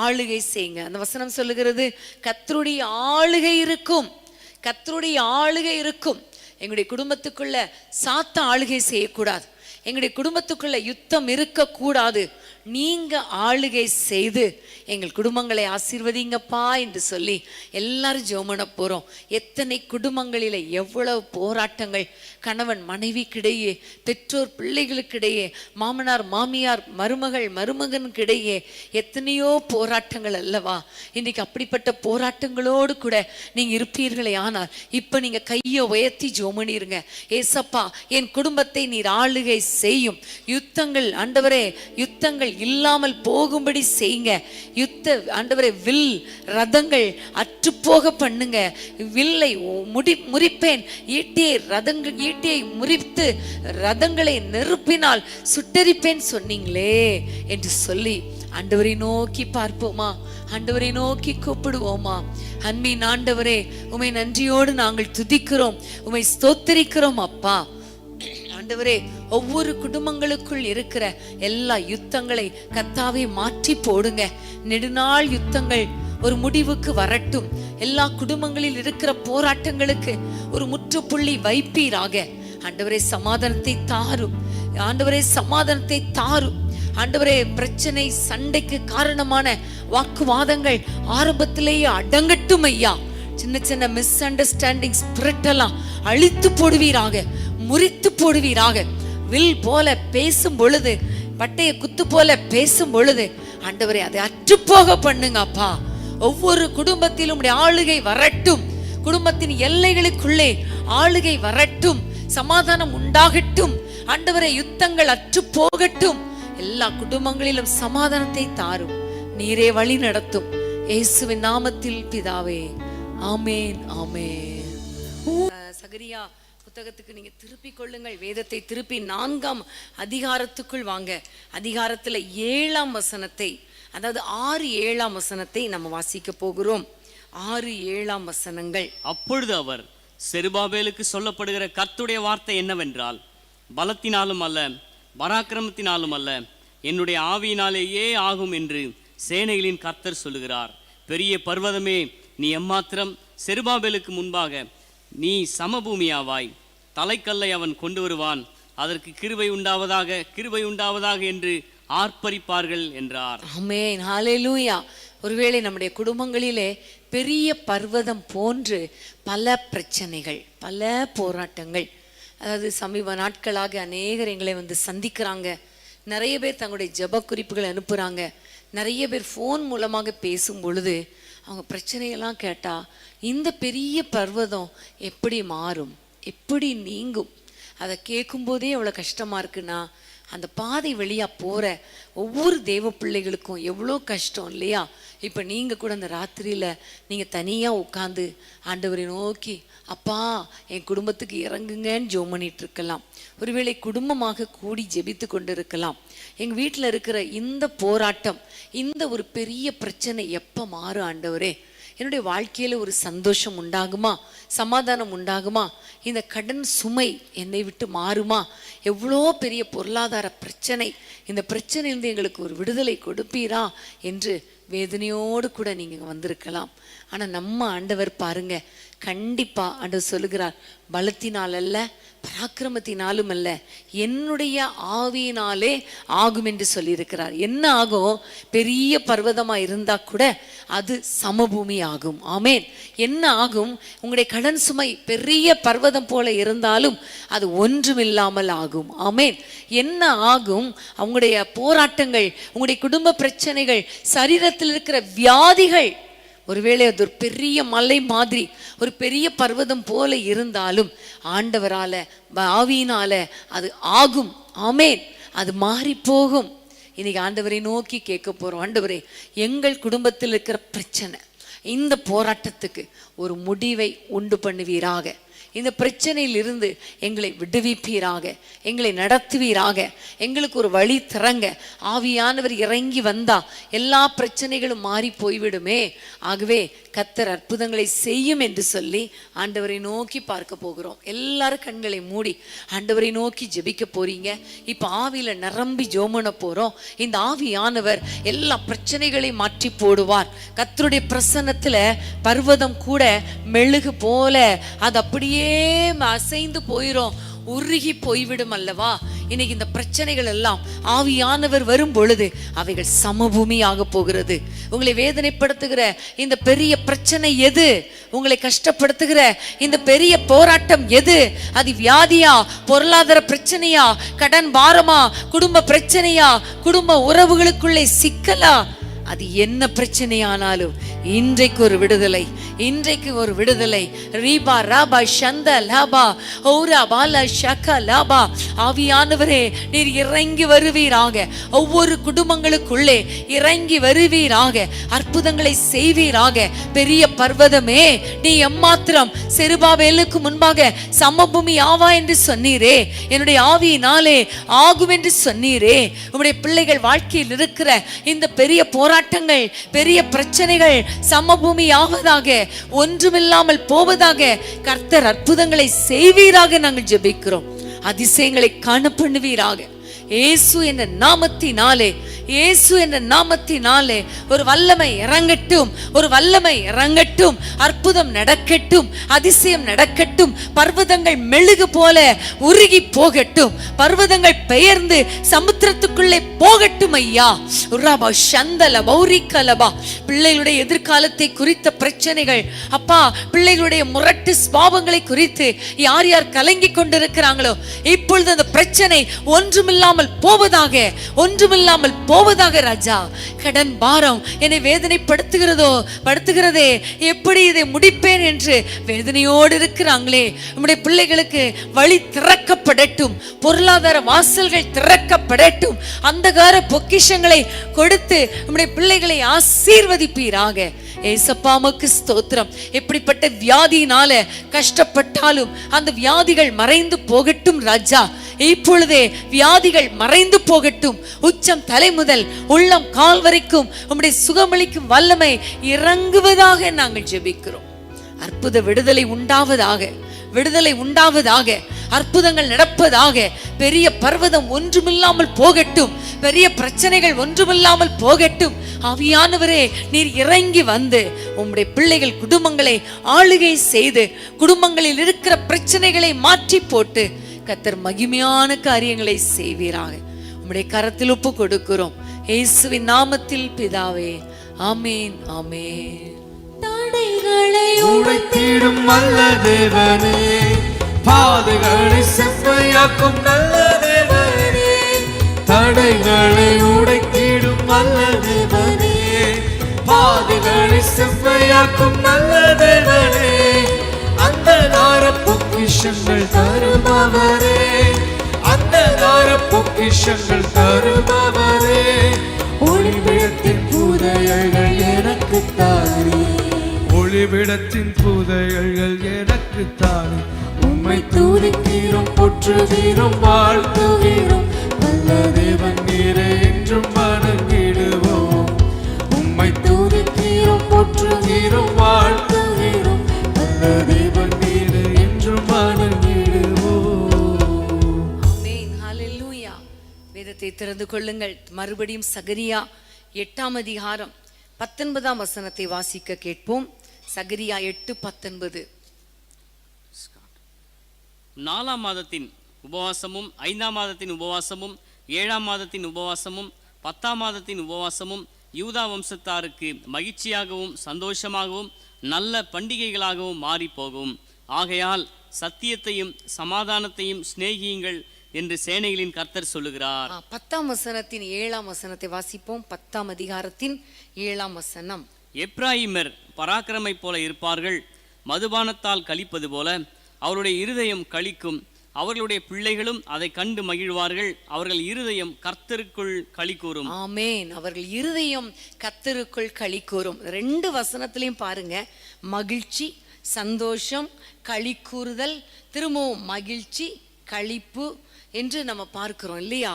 ஆளுகை செய்யுங்க. அந்த வசனம் சொல்லுகிறது, கர்த்தருடைய ஆளுகை இருக்கும், கர்த்தருடைய ஆளுகை இருக்கும். எங்களுடைய குடும்பத்துக்குள்ள சாத்த ஆளுகை செய்யக்கூடாது, எங்களுடைய குடும்பத்துக்குள்ள யுத்தம் இருக்கக்கூடாது. நீங்க ஆளுகை செய்து எங்கள் குடும்பங்களை ஆசீர்வதிங்கப்பா என்று சொல்லி எல்லாரும் ஜெபம் பண்ண போறோம். எத்தனை குடும்பங்களில எவ்வளவு போராட்டங்கள், கணவன் மனைவிக்கிடையே, பெற்றோர் பிள்ளைகளுக்கிடையே, மாமனார் மாமியார் மருமகள் மருமகனுக்கிடையே எத்தனையோ போராட்டங்கள் அல்லவா? இன்னைக்கு அப்படிப்பட்ட போராட்டங்களோடு கூட நீங்க இருப்பீர்களே. ஆனால் இப்ப நீங்க கையை உயர்த்தி ஜெபம் பண்ணிருங்க. ஏசப்பா, என் குடும்பத்தை நீர் ஆளுகை செய்யும், யுத்தங்கள் ஆண்டவரே, யுத்தங்கள் இல்லாமல் போகும்படி செய்யுங்க. யுத்த ஆண்டவரே, வில் ரதங்கள் அற்றுப்போக பண்ணுங்க, வில்லை முறிப்பேன், ஈட்டியை முறித்து ரதங்களை நெருப்பினால் சுட்டரிப்பேன் சொன்னீங்களே என்று சொல்லி ஆண்டவரை நோக்கி பார்ப்போமா? ஆண்டவரை நோக்கி கூப்பிடுவோமா? அன்பின் ஆண்டவரே, உம்மை நன்றியோடு நாங்கள் துதிக்கிறோம், உம்மை ஸ்தோத்திரிக்கிறோம் அப்பா. ஆண்டவரே, ஒவ்வொரு குடும்பங்களுக்குள் இருக்கிற எல்லா யுத்தங்களை கர்த்தாவே மாற்றி போடுங்க. நெடுநாள் யுத்தங்கள் ஒரு முடிவுக்கு வரட்டும். எல்லா குடும்பங்களில் இருக்கிற போராட்டங்களுக்கு ஒரு முற்றுப்புள்ளி வைப்பீராக. ஆண்டவரே, சமாதானத்தை தாரும். ஆண்டவரே, சமாதானத்தை தாரும். ஆண்டவரே, பிரச்சனை சண்டைக்கு காரணமான வாக்குவாதங்கள் ஆரம்பத்திலேயே அடங்கட்டும் ஐயா. சின்ன சின்ன மிஸ் அண்டர்ஸ்டாண்டிங் ஸ்பிரிட் எல்லாம் அழித்து போடுவீராக, முறித்து போடுவீராக. வில் போல பேசும் பொழுது, பட்டைய குத்து போல பேசும் பொழுது ஆண்டவரே அதை அற்றுப்போக பண்ணுங்க அப்பா. ஒவ்வொரு குடும்பத்திலும் உம்முடைய ஆளுகை வரட்டும். குடும்பத்தின் எல்லைகளுக்குள்ளே ஆளுகை வரட்டும். சமாதானம் உண்டாகட்டும். ஆண்டவரே, யுத்தங்கள் அற்று போகட்டும். எல்லா குடும்பங்களிலும் சமாதானத்தை தாரும். நீரே வழி நடத்தும். இயேசுவின் நாமத்தில் பிதாவே, ஆமேன், ஆமேன். சகரியா புத்தகத்துக்கு நீங்க திருப்பி கொள்ளுங்கள். வேதத்தை திருப்பி 4ஆம் அதிகாரத்துக்குள் வாங்க. அதிகாரத்துல 7ஆம் வசனத்தை, அதாவது 6-7ஆம் வசனத்தை நம்ம வாசிக்க போகிறோம். 6-7ஆம் வசனங்கள். அப்பொழுது அவர், செருபாபேலுக்கு சொல்லப்படுகிற கர்த்தருடைய வார்த்தை என்னவென்றால், பலத்தினாலும் அல்ல, பராக்கிரமத்தினாலும் அல்ல, என்னுடைய ஆவியினாலேயே ஆகும் என்று சேனைகளின் கர்த்தர் சொல்லுகிறார். பெரிய பர்வதமே, நீ எம்மாத்திரம்? செருபாபேலுக்கு முன்பாக நீ சமபூமியாவாய். தலைக்கல்லை அவன் கொண்டு வருவான், அதற்கு கிருபை உண்டாவதாக, கிருபை உண்டாவதாக என்று ஆர்ப்பரிப்பார்கள் என்றார். ஆமென், ஹல்லேலூயா. ஒருவேளை நம்முடைய குடும்பங்களிலே பெரிய பர்வதம் போன்று பல பிரச்சனைகள், பல போராட்டங்கள், அதாவது சமீப நாட்களாக அநேகர் எங்களை வந்து சந்திக்கிறாங்க. நிறைய பேர் தங்களுடைய ஜெப குறிப்புகளை அனுப்புகிறாங்க. நிறைய பேர் ஃபோன் மூலமாக பேசும் பொழுது அவங்க பிரச்சனையெல்லாம் கேட்டால், இந்த பெரிய பர்வதம் எப்படி மாறும், எப்படி நீங்கும்? அதை கேட்கும்போதே எவ்வளோ கஷ்டமாக இருக்குன்னா, அந்த பாதை வழியாக போகிற ஒவ்வொரு தேவ பிள்ளைகளுக்கும் எவ்வளோ கஷ்டம் இல்லையா? இப்போ நீங்கள் கூட அந்த ராத்திரியில் நீங்கள் தனியாக உட்காந்து ஆண்டவரை நோக்கி, அப்பா என் குடும்பத்துக்கு இறங்குங்கன்னு ஜெபம் பண்ணிட்டு இருக்கலாம். ஒருவேளை குடும்பமாக கூடி ஜெபித்து கொண்டு இருக்கலாம். எங்கள் வீட்டில் இருக்கிற இந்த போராட்டம், இந்த ஒரு பெரிய பிரச்சனை எப்போ மாறும் ஆண்டவரே? என்னுடைய வாழ்க்கையில் ஒரு சந்தோஷம் உண்டாகுமா, சமாதானம் உண்டாகுமா? இந்த கடன் சுமை என்னை விட்டு மாறுமா? எவ்வளோ பெரிய பொருளாதார பிரச்சனை, இந்த பிரச்சனையிலிருந்து எங்களுக்கு ஒரு விடுதலை கொடுப்பீரா என்று வேதனையோடு கூட நீங்கள் வந்திருக்கலாம். ஆனால் நம்ம ஆண்டவர் பாருங்க, கண்டிப்பா ஆண்டவர் சொல்லுகிறார், பலத்தினால் அல்ல, பராக்கிரமத்தினாலும் அல்ல, என்னுடைய ஆவியினாலே ஆகும் என்று சொல்லியிருக்கிறார். என்ன ஆகும்? பெரிய பர்வதமா இருந்தா கூட அது சமபூமி ஆகும். ஆமேன். என்ன ஆகும்? உங்களுடைய கடன் சுமை பெரிய பர்வதம் போல இருந்தாலும் அது ஒன்றுமில்லாமல் ஆகும். ஆமேன். என்ன ஆகும்? உங்களுடைய போராட்டங்கள், உங்களுடைய குடும்ப பிரச்சனைகள், சரீரத்தில் இருக்கிற வியாதிகள், ஒருவேளை அது ஒரு பெரிய மலை மாதிரி, ஒரு பெரிய பர்வதம் போல இருந்தாலும் ஆண்டவரால, ஆவியினால அது ஆகும். ஆமேன். அது மாறி போகும். இன்னைக்கு ஆண்டவரை நோக்கி கேட்க போறோம், ஆண்டவரே எங்கள் குடும்பத்தில் இருக்கிற பிரச்சனை, இந்த போராட்டத்துக்கு ஒரு முடிவை உண்டு பண்ணுவீராக. இந்த பிரச்சனையில் இருந்து எங்களை விடுவிப்பீராக, எங்களை நடத்துவீராக, எங்களுக்கு ஒரு வழி திறங்க. ஆவியானவர் இறங்கி வந்தா எல்லா பிரச்சனைகளும் மாறி போய்விடுமே. ஆகவே கர்த்தர் அற்புதங்களை செய்யும் என்று சொல்லி ஆண்டவரை நோக்கி பார்க்க போகிறோம். எல்லாரும் கண்களை மூடி ஆண்டவரை நோக்கி ஜெபிக்க போறீங்க. இப்ப ஆவியில நிரம்பி ஜோமன போறோம். இந்த ஆவியானவர் எல்லா பிரச்சனைகளையும் மாற்றி போடுவார். கர்த்தருடைய பிரசன்னத்துல பர்வதம் கூட மெழுகு போல அது அப்படியே அசைந்து போயிரும், உருகி போய்விடும் அல்லவா? இன்னைக்கு இந்த பிரச்சனைகள் எல்லாம் ஆவியானவர் வரும் பொழுது அவைகள் சமபூமி ஆக போகிறது. உங்களை வேதனைப்படுத்துகிற இந்த பெரிய பிரச்சனை எது? உங்களை கஷ்டப்படுத்துகிற இந்த பெரிய போராட்டம் எது? அது வியாதியா, பொருளாதார பிரச்சனையா, கடன் பாரமா, குடும்ப பிரச்சனையா, குடும்ப உறவுகளுக்குள்ளே சிக்கலா, அது என்ன பிரச்சனையானாலும் இன்றைக்கு ஒரு விடுதலை, இன்றைக்கு ஒரு விடுதலை. ரீபா ராபா சந்த லாபா ஓரா பாலா ஷக லாபா. ஆவியானவரே, நீர் இறங்கி வருவீராக, ஒவ்வொரு குடும்பங்களுக்குள்ளே இறங்கி வருவீராக, அற்புதங்களை செய்வீராக. பெரிய பர்வதமே, நீ எம்மாத்திரம் செருபாபேலுக்கு முன்பாக சமபூமி ஆவா என்று சொன்னீரே, என்னுடைய ஆவியினாலே ஆகும் என்று சொன்னீரே. உம்முடைய பிள்ளைகள் வாழ்க்கையில் இருக்கிற இந்த பெரிய போராட்டங்கள், பெரிய பிரச்சனைகள் சமபூமி ஆவதாக, ஒன்றுமில்லாமல் போவதாக. கர்த்தர் அற்புதங்களை செய்வீராக நாங்கள் ஜெபிக்கிறோம். அதிசயங்களை காண பண்ணுவீராக. இயேசு என்ற நாமத்தினாலே, இயேசு என்ற நாமத்தினாலே ஒரு வல்லமை இறங்கட்டும், ஒரு வல்லமை இறங்கட்டும். அற்புதம் நடக்கட்டும், அதிசயம் நடக்கட்டும். பர்வதங்கள் மெழுகு போல உருகி போகட்டும், பர்வதங்கள் பெயர்ந்து சமுத்திரத்துக்குள்ளே போகட்டும் ஐயா. உராபா சந்தல பௌரிக்கலபா. பிள்ளைகளுடைய எதிர்காலத்தை குறித்த பிரச்சனைகள் அப்பா, பிள்ளைகளுடைய முரட்டு சுபாவங்களை குறித்து யார் யார் கலங்கி கொண்டிருக்கிறாங்களோ, இப்பொழுது அந்த பிரச்சனை ஒன்றுமில்லாமல் போவதாக, ஒன்றுமில்லாமல் போவதாக ராஜா. கடன் பாரம் என்னை படுத்துகிறதே, எப்படி இதை முடிப்பேன் என்று வேதனையோடு இருக்கிறாங்களே, நம்முடைய பிள்ளைகளுக்கு வழி திறக்கப்படட்டும், பொருளாதார வாசல்கள் திறக்கப்படட்டும், அந்தகார பொக்கிஷங்களை கொடுத்து நம்முடைய பிள்ளைகளை ஆசீர்வதிப்பீராக. ஏசப்பா உமக்கு ஸ்தோத்திரம். எப்படிப்பட்ட வியாதியினால கஷ்டப்பட்டாலும் அந்த வியாதிகள் மறைந்து போகட்டும் ராஜா. இப்பொழுதே வியாதிகள் மறைந்து போகட்டும். உச்சம் தலை முதல் உள்ளம் கால் வரைக்கும் உம்முடைய சுகமளிக்கும் வல்லமை இறங்குவதாக நாங்கள் ஜெபிக்கிறோம். அற்புத விடுதலை உண்டாவதாக, விடுதலை உண்டாவதாக, அற்புதங்கள் நடப்பதாக. பெரிய பர்வதம் ஒன்றுமில்லாமல் போகட்டும், பெரிய பிரச்சனைகள் ஒன்றுமில்லாமல் போகட்டும். ஆவியானவரே, நீர் இறங்கி வந்து உம்முடைய பிள்ளைகள் குடும்பங்களை ஆளுகை செய்து, குடும்பங்களில் இருக்கிற பிரச்சனைகளை மாற்றி போட்டு கர்த்தர் மகிமையான காரியங்களை செய்வீராக. உம்முடைய கரத்தில் ஒப்பு கொடுக்கிறோம், இயேசுவின் நாமத்தில் பிதாவே, ஆமேன், ஆமேன். தடைகளை உடைத்திடும் நல்ல தேவனே, பாதைகளை செவ்வையாக்கும் நல்ல தேவனே, தடைகளை உடைத்திடும் நல்ல தேவனே, பாதைகளை செவ்வையாக்கும் நல்ல தேவனே, அந்தகார பொக்கிஷங்கள் தருபவரே, அந்தகார பொக்கிஷங்கள் தருபவரே, ஒளிவிடத்தின் புதையல்கள் எனக்கு தாரே, ஒளிவிடத்தின் புதையல்கள் எனக்கு தாரே. உம்மை துதிக்கிறோம், போற்றுகிறோம், வாழ்த்துகிறோம், நல்ல தேவன் நீரே என்றும் வணங்கிடுவோம். உம்மை துதிக்கிறோம், போற்றுகிறோம், வாழ்த்துகிறோம், நல்ல தேவன் நீரே என்றும் வணங்கிடுவோம். ஆமென், ஹல்லேலூயா. வேதத்தை திறந்து கொள்ளுங்கள். மறுபடியும் சகரியா 8ஆம் அதிகாரம் 19ஆம் வசனத்தை வாசிக்க கேட்போம். சகரியா 8:19. 4ஆம் மாதத்தின் உபவாசமும் 5ஆம் மாதத்தின் உபவாசமும் 7ஆம் மாதத்தின் உபவாசமும் 10ஆம் மாதத்தின் உபவாசமும் யூதா வம்சத்தாருக்கு மகிழ்ச்சியாகவும் சந்தோஷமாகவும் நல்ல பண்டிகைகளாகவும் மாறி போகும். ஆகையால் சத்தியத்தையும் சமாதானத்தையும் சிநேகியுங்கள் என்று சேனைகளின் கர்த்தர் சொல்லுகிறார். 10ஆம் வசனத்தின் 7ஆம் வசனத்தை வாசிப்போம். 10ஆம் அதிகாரத்தின் 7ஆம் வசனம். எப்ராயிமர் பராக்கிரமை போல இருப்பார்கள், மதுபானத்தால் களிப்பது போல அவருடைய இருதயம் களிக்கும், அவர்களுடைய பிள்ளைகளும் அதை கண்டு மகிழ்வார்கள், அவர்கள் இருதயம் கர்த்தருக்குள் களி கூறும். ஆமேன். அவர்கள் இருதயம் கர்த்தருக்குள் களி கூறும். 2 வசனத்திலையும் பாருங்க, மகிழ்ச்சி, சந்தோஷம், களி கூறுதல், திரும்பவும் மகிழ்ச்சி, களிப்பு என்று நம்ம பார்க்கிறோம் இல்லையா?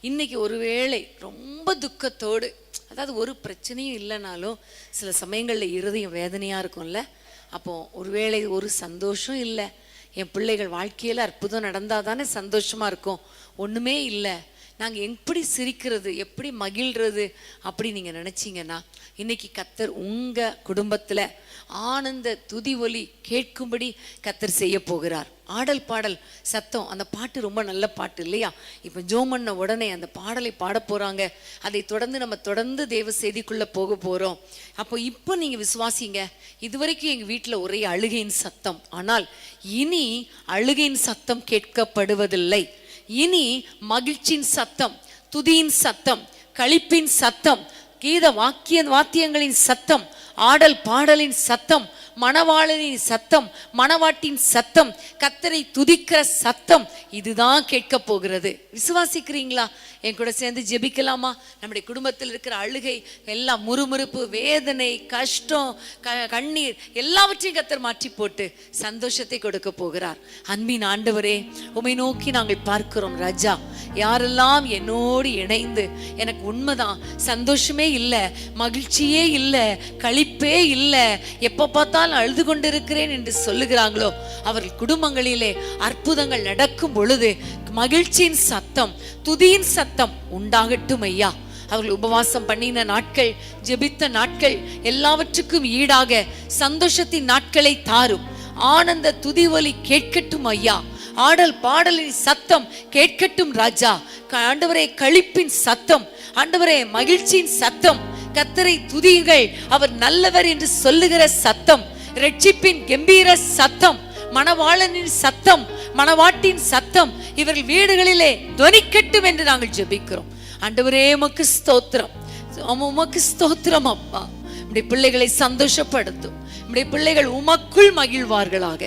இன்னைக்கு ஒருவேளை ரொம்ப துக்கத்தோடு, அதாவது ஒரு பிரச்சனையும் இல்லைனாலும் சில சமயங்களில் இருதயம் வேதனையாக இருக்கும்ல. அப்போ ஒருவேளை ஒரு சந்தோஷம் இல்லை, என் பிள்ளைகள் வாழ்க்கையில் அற்புதம் நடந்தால் தானே சந்தோஷமாக இருக்கும், ஒன்றுமே இல்லை, நாங்கள் எப்படி சிரிக்கிறது, எப்படி மகிழ்றது அப்படி நீங்கள் நினச்சிங்கன்னா, இன்னைக்கு கர்த்தர் உங்கள் குடும்பத்தில் ஆனந்த துதி ஒலி கேட்கும்படி கர்த்தர் செய்ய போகிறார். ஆடல் பாடல் சத்தம், அந்த பாட்டு ரொம்ப நல்ல பாட்டு இல்லையா? இப்போ ஜோம் பண்ண உடனே அந்த பாடலை பாட போகிறாங்க. அதை தொடர்ந்து நம்ம தொடர்ந்து தேவ செய்திக்குள்ளே போக போகிறோம். அப்போ இப்போ நீங்கள் விசுவாசிங்க, இதுவரைக்கும் எங்கள் வீட்டில் ஒரே அழுகையின் சத்தம், ஆனால் இனி அழுகையின் சத்தம் கேட்கப்படுவதில்லை. இனி மகிழ்ச்சியின் சத்தம், துதியின் சத்தம், களிப்பின் சத்தம், கீத வாத்தியங்களின் சத்தம், ஆடல் பாடலின் சத்தம், மணவாளனின் சத்தம், மணவாட்டின் சத்தம், கர்த்தரை துதிக்கிற சத்தம், இதுதான் கேட்க போகிறது. விசுவாசிக்கிறீங்களா? என் கூட சேர்ந்து ஜெபிக்கலாமா? நம்முடைய குடும்பத்தில் இருக்கிற அழுகை எல்லாம், முறுமுறுப்பு, வேதனை, கஷ்டம், கண்ணீர் எல்லாவற்றையும் கர்த்தர் மாற்றி போட்டு சந்தோஷத்தை கொடுக்க போகிறார். அன்பின் ஆண்டவரே, உம்மை நோக்கி நாங்கள் பார்க்கிறோம் ராஜா. யாரெல்லாம் என்னோடு இணைந்து எனக்கு உண்மைதான் சந்தோஷமே இல்லை, மகிழ்ச்சியே இல்லை, களிப்பே இல்லை, எப்ப பார்த்தாலும் அழுது கொண்டிருக்கிறேன் என்று சொல்லுகிறாங்களோ, அவர்கள் குடும்பங்களிலே அற்புதங்கள் நடக்கும் பொழுது மகிழ்ச்சியின் சத்தம், துதியின் சத்தம் உண்டாகட்டும் ஐயா. அவர்கள் உபவாசம் பண்ணின நாட்கள், ஜெபித்த நாட்கள் எல்லாவற்றுக்கும் ஈடாக சந்தோஷத்தின் நாட்களை தாரும். ஆனந்த துதி ஒலி கேட்கட்டும் ஐயா. ஆடல் பாடலின் சத்தம் கேட்கட்டும் ராஜா. ஆண்டவரே, களிப்பின் சத்தம், ஆண்டவரே மகிழ்ச்சியின் சத்தம், கர்த்தரை துதியுங்கள், அவர் நல்லவர் என்று சொல்லுகிற சத்தம், இரட்சிப்பின் கம்பீர சத்தம், மணவாளனின் சத்தம், மணவாட்டின் சத்தம் இவர்கள் வீடுகளிலே துவனிக்கட்டும் என்று நாங்கள் ஜெபிக்கிறோம். ஆண்டவரே, உமக்கு ஸ்தோத்திரம், உமக்கு ஸ்தோத்திரம் அப்பா. நம்முடைய பிள்ளைகளை சந்தோஷப்படுத்தும், நம்முடைய பிள்ளைகள் உமக்குள் மகிழ்வார்களாக.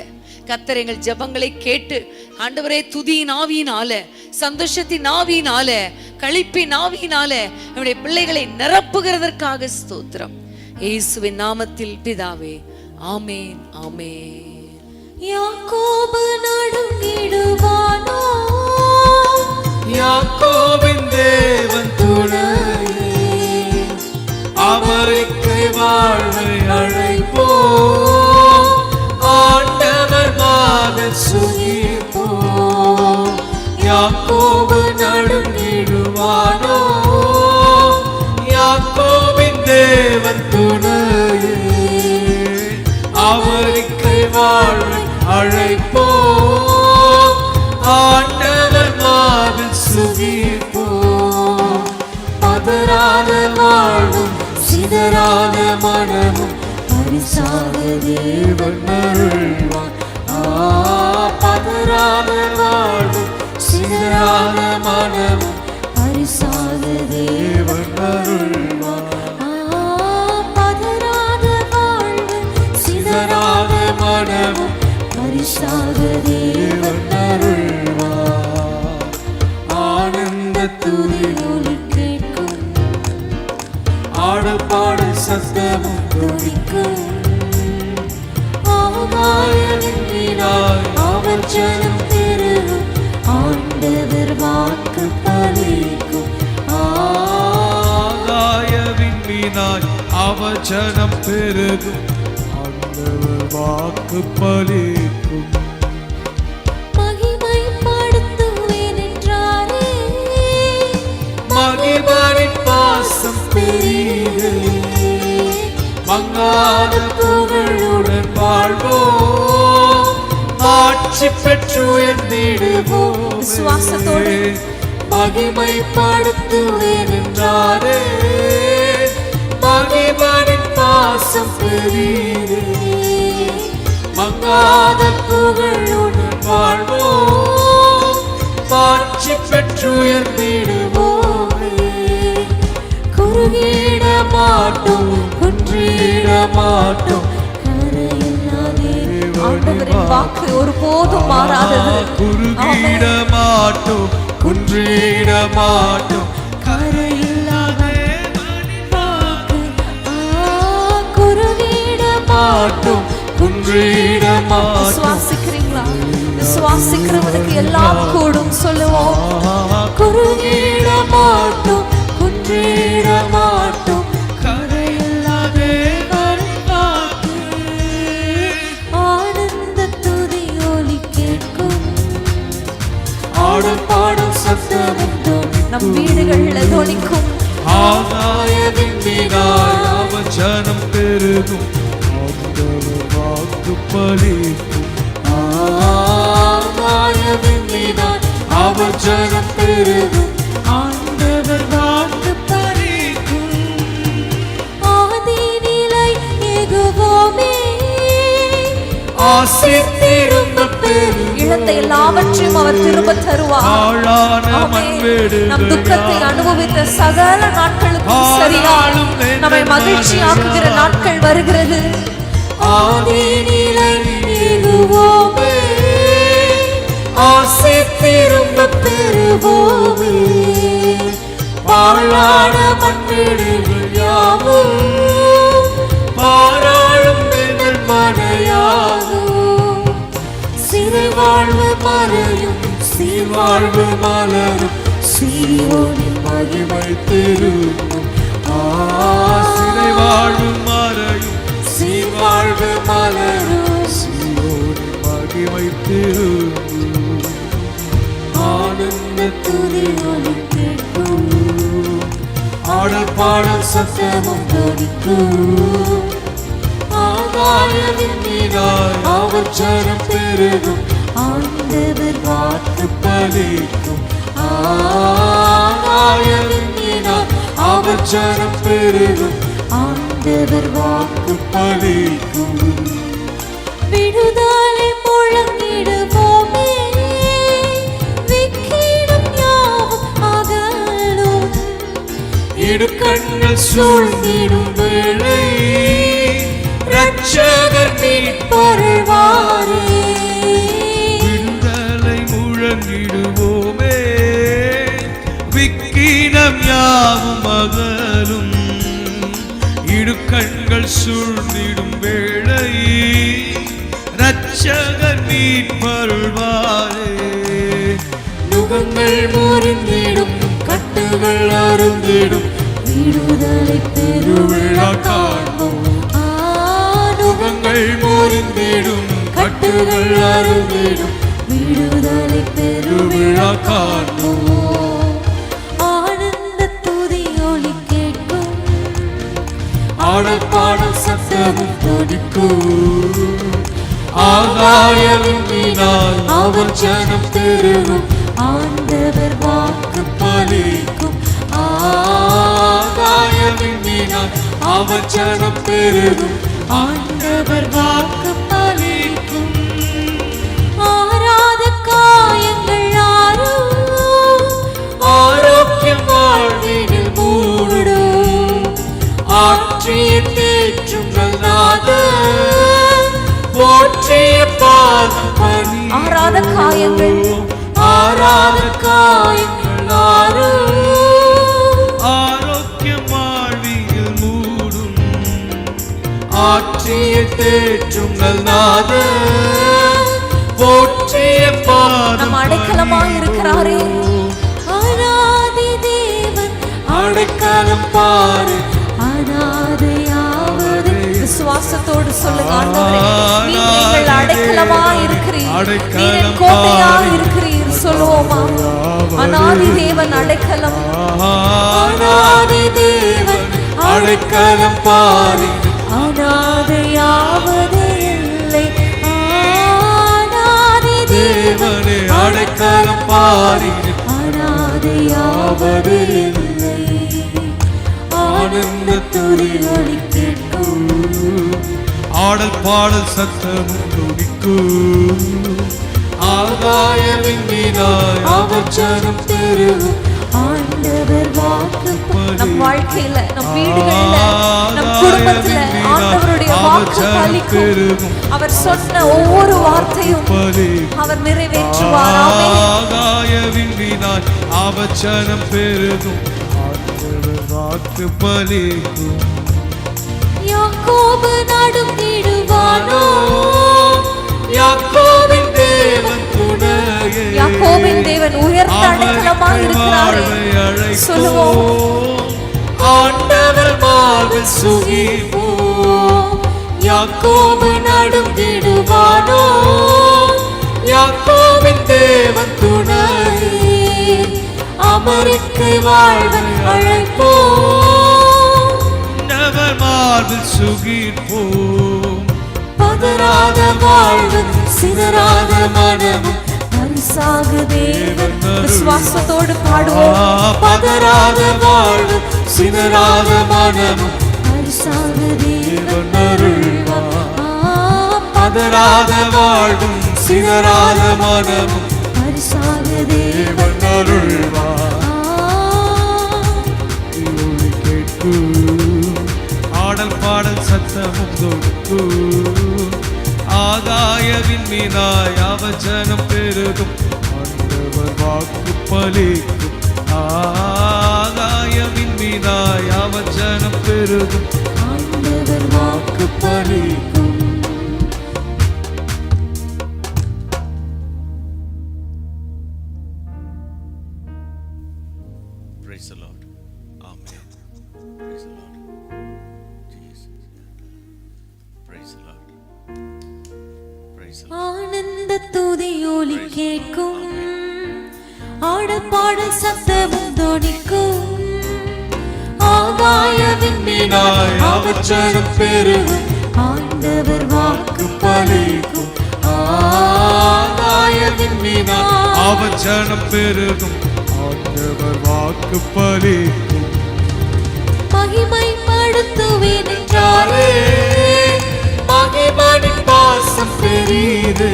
கர்த்தர் எங்கள் ஜெபங்களை கேட்டு ஆண்டவரே, துதியின் ஆவியினால, சந்தோஷத்தின் ஆவியினால, களிப்பின் ஆவியினால நம்முடைய பிள்ளைகளை நிரப்புகிறதற்காக ஸ்தோத்திரம். இயேசுவின் நாமத்தில் பிதாவே, ஆமேன், ஆமேன். யாக்கோபு நடுங்கிடுவானோ, யாக்கோபின் தேவன் துணையே, அவருக்கு வாழ்வை அழைப்போம், ஆண்டவர் மாதர் சுகிப்போம். யாக்கோபு நடுங்கிடுவானோ, யாக்கோபின் தேவன் துணையே, அவருக்கு வாழ்வை அழைப்போம், ஆண்டவர் மாதர் சுகிப்போம். பதறாத வாழ்வும் சிதறாத மனமும் பரிசாக தேவன் அருள்வார். பதறாத வாழ்வும் சிதறாத மனமும் பரிசாக தேவன் அருள்வார். பதறாத வாழ்வு சிதறாத மனமும் பரிசாக தேவன் அருள்வார். ஆனந்த துதி ஒலி கேட்கும், ஆடல் பாடல் சத்தமும் துதிக்கும். ஆகாயத்தின் மீதாய் அவர் ஜனம் பெருகும், ஆண்டவர் வாக்கு பலிக்கும். ஆகாயத்தின் மீதாய் அவர் ஜனம் பெருகும், ஆண்டவர் வாக்கு பலிக்கும். மகிமைப்படுத்துவேன் என்றாரே, மகிமையின் பாசம் பெரியது, மங்காத புகழுடன் வாழ்வோம், ஆட்சி பெற்று உயர்ந்திடுவோம். விசுவாசத்தோடு மகிமைப்படுத்துவேன் என்றாரே, மகிமையின் பாசம் பெரியது, மங்காத புகழுடன் வாழ்வோம், ஆட்சி பெற்று உயர்ந்திடுவோம். குறுகிட மாட்டோம், குன்றிட மாட்டோம், ஆண்டவரின் வாக்கு ஒருபோதும் மாறாதது. குறுகிட மாட்டோம், குன்றிட மாட்டோம், கரையில்லாத குறுகிட மாட்டோம், குன்றிட மாட்டோம். விசுவாசிக்கிறீங்களா? விசுவாசிக்கிறவனுக்கு எல்லாம் கூடும் சொல்லுவோம். குறுகிட மாட்டோம், குன்றிட மாட்டோம், கரையில்லாத ஆனந்த துதி ஒலி கேட்கும், ஆடல் பாடும் சத்தமும் நம் வீடுகளில் தொனிக்கும். ஆகாயத்தின் மீதாய் அவர் ஜனம் பெருகும், ஆண்டவர் வாக்கு பலிக்கும். ஆகாயத்தின் மீதாய் அவர் ஜனம் பெருகும், ஆண்டவர் வாக்கு பலிக்கும். ஆதி நிலை எகுவோமே, ஆசி திரும்ப பெறும், இழந்த எல்லா எல்லாவற்றையும் அவர் திரும்ப தருவார். நம் துக்கத்தை அனுபவித்த சகல நாட்களுக்கும் சரியாக நம்மை மகிழ்ச்சியாக்குகிற நாட்கள் வருகிறது. ஆதி நிலை எங்குவோமே, ஆசை திரும்ப பெறுவோமே, பாழான மண்வீடுகள் யாவும் பாராளும் எங்கள் மனையாகும். சிறை வாழ்வு மறையும், சீர்வாழ்வு மலரும், சீயோனின் மகிமை திரும்பும். சிறை வாழ்வு மறையும், சீர்வாழ்வு மலரும், சீயோனின் மகிமை திரும்பும். ஆனந்த துதி ஒலி கேட்கும், ஆடல் பாடல் சத்தமும் துதிக்கும். ஆகாயத்தின் மீதாய் அவர் ஜனம் பெருகும், ஆண்டவர் வாக்கு பலிக்கும். ஆகாயத்தின் மீதாய் அவர் ஜனம் பெருகும், ஆண்டவர் வாக்கு பலிக்கும். விடுதலை முழங்கிடுவோமே, விக்கிடும் யாவும் அகலும். இடுக்கண்கள் சூழ்ந்திடும் வேளை இரட்சகர் மீட்பருள்வாரே. விடுதலை முழங்கிடுவோமே, விக்கினம் யாவும் அகலும். இடுக்கண்கள் சூழ்ந்திடும் வேளை இரட்சகர் மீட்பருள்வாரே. நுகங்கள் முறிந்திடும், கட்டுகள் அறுந்திடும், விடுதலை பெருவிழா காண்போம். நுகங்கள் முறிந்திடும், கட்டுகள் அறுந்திடும், விடுதலை பெருவிழா காண்போம். ஆனந்த துதி ஒலி கேட்கும், ஆடல் பாடல் சத்தமும் துதிக்கும். ஆகாயத்தின் மீதாய் அவர் ஜனம் பெருகும், ஆண்டவர் வாக்கு பலிக்கும். ஆகாயத்தின் மீதாய் அவர் ஜனம் பெருகும், ஆண்டவர் வாக்கு பலிக்கும். ஆராத காயங்கள் ஆறும், ஆரோக்கியம் வாழ்வினில் மூடும். ஆற்றிய தேற்றும் நாதர், போற்றிய பாதம் பணி. ஆராத காயங்கள், ஆராத காயங்கள் ஆறும், ஆரோக்கியம் வாழ்வினில் மூடும். ஆற்றிய தேற்றும் நாதர், போற்றிய பாதம் நம் அடைக்கலமாய் இருக்கிறாரே. அநாதி தேவன் அடைக்கலம் பாரு. அநாதையாவது. விசுவாசத்தோடு சொல்லுங்க, ஆண்டவரே நீர் எங்கள் அடைக்கலமாய் இருக்கிறீர், நீர் என் கோட்டையாய் இருக்கிறீர் சொல்லுவோமா? அநாதி தேவன் அடைக்கலம், அநாதி தேவன் அடைக்கலம் பாரு. அநாதையாவது இல்லை. அநாதி தேவனே அடைக்கலம் பாரு. அநாதையாவது இல்லை. ஆனந்த துதி ஒலி கேட்கும், ஆடல் பாடல் சத்தமும் துதிக்கும். ஆகாயத்தின் மீதாய் அவர் ஜனம் பெருகும், ஆண்டவர் வாக்கு. நம் வாழ்க்கையில, நம் வீடுகள்ல, நம் குடும்பத்துல ஆண்டவருடைய வாக்கு பலிக்கும். அவர் சொன்ன ஒவ்வொரு வார்த்தையும் அவர் நிறைவேற்றுவார். ஆமென். ஆகாயத்தின் மீதாய் அவர் ஜனம் பெருகும், ஆண்டவர் வாக்கு பலிக்கும். யாக்கோபு நடுங்கிடுவானோ, யாக்கோபின் தேவன் துணையே. யாக்கோபின் தேவன் உயர்ந்த அடைக்கலமாய் இருக்கிறாரே சொல்லுவோம். ஆண்டவர் மார்பில் சுகிப்போம். யாக்கோபு நடுங்கிடுவானோ, யாக்கோபின் தேவன் துணையே. அமருக்கு வாழ்வை அழைப்போம். ஆண்டவர் மார்பில் சுகிப்போம். பதறாத வாழ்வு, சிதறாத மனமும் பரிசாக தேவன். விசுவாசத்தோடு பாடுவோம். பதறாத வாழ்வு, சிதறாத மனமும் பரிசாக தேவன் அருள்வார். பதறாத வாழ்வும் சிதறாத மனமும் பரிசாக தேவன் தேவன் அருள்வார். ஒளி கேட்கும், ஆடல் பாடல் சத்தமும் தொடுக்கும், ஆகாயவின் மீனாய் அவச்சனம் பெருகும், ஆண்டவர் வாக்கு பலிக்கும். ஆகாயவின் மீனாய் அவச்சனம் பெருகும், ஆண்டவர் வாக்கு பலிக்கும். Praise the Lord. Amen. Praise the Lord. Jesus. Praise the Lord. Praise the Lord. ஆனந்த துதி ஒலி கேட்கும், ஆடப்பாட சத்தமும் தொனிக்கும், ஆகாயவின் மீனாய் அவச்சனம் பெருகும், ஆண்டவர் வாக்கு பலிக்கும். ஆகாயவின் மீனாய் அவச்சனம் பெருகும், ஆண்டவர் வாக்கு பலிக்கும். மகிமைப்படுத்துவேன் என்றாரே, மகிமையின் பாசம் பெரிது,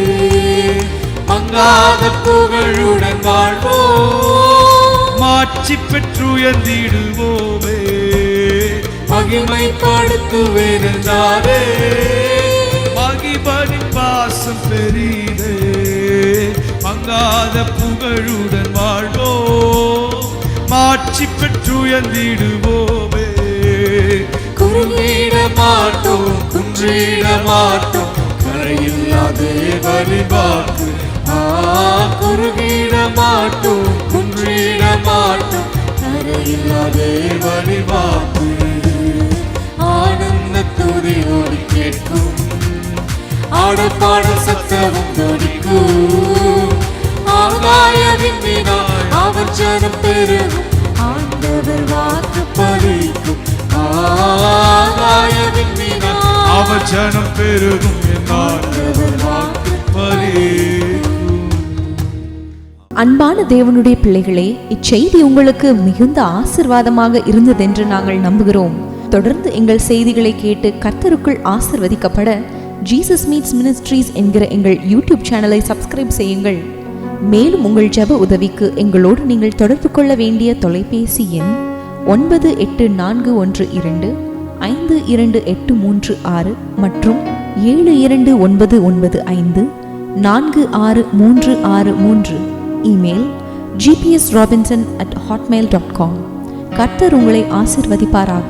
மங்காத புகழுடன் வாழ்வோம், மாட்சி பெற்றுயர்ந்திடுவோமே. மகிமைப்படுத்துவேன் என்றாரே, மகிமையின் பாசம் பெரிதே, மங்காத புகழுடன் வாழ்வோம், மாட்சி பெற்றுயர்ந்திடுவோமே. குறுகிட மாட்டோம், குன்றிட மாட்டோம், கரையில்லா தேவனின் வாக்கு. குறுகிட மாட்டோம், குன்றிட மாட்டோம், கரையில்லா தேவனின் வாக்கு. ஆனந்த துதி ஒலி கேட்கும், ஆடப்பாட சத்தமும் தொனிக்கும், ஆகாயவின் மீனாய் அவச்சனம் பெருகும், ஆண்டவர் வாக்கு பலிக்கும். ஆகாயவின் மீனாய் அவச்சனம் பெருகும், என் ஆண்டவர் வாக்கு பலிக்கும். அன்பான தேவனுடைய பிள்ளைகளே, இச்செய்தி உங்களுக்கு மிகுந்த ஆசீர்வாதமாக இருந்ததென்று நாங்கள் நம்புகிறோம். தொடர்ந்து எங்கள் செய்திகளை கேட்டு கர்த்தருக்குள் ஆசீர்வதிக்கப்பட ஜீசஸ் மீட்ஸ் மினிஸ்ட்ரீஸ் என்கிற எங்கள் யூடியூப் சேனலை சப்ஸ்கிரைப் செய்யுங்கள். மேலும் உங்கள் ஜெப உதவிக்கு எங்களோடு நீங்கள் தொடர்பு கொள்ள வேண்டிய தொலைபேசி எண் 9842252836 மற்றும் 7299546363. Email gpsrobinson@hotmail.com. கர்த்தர் உங்களை ஆசீர்வதிப்பாராக.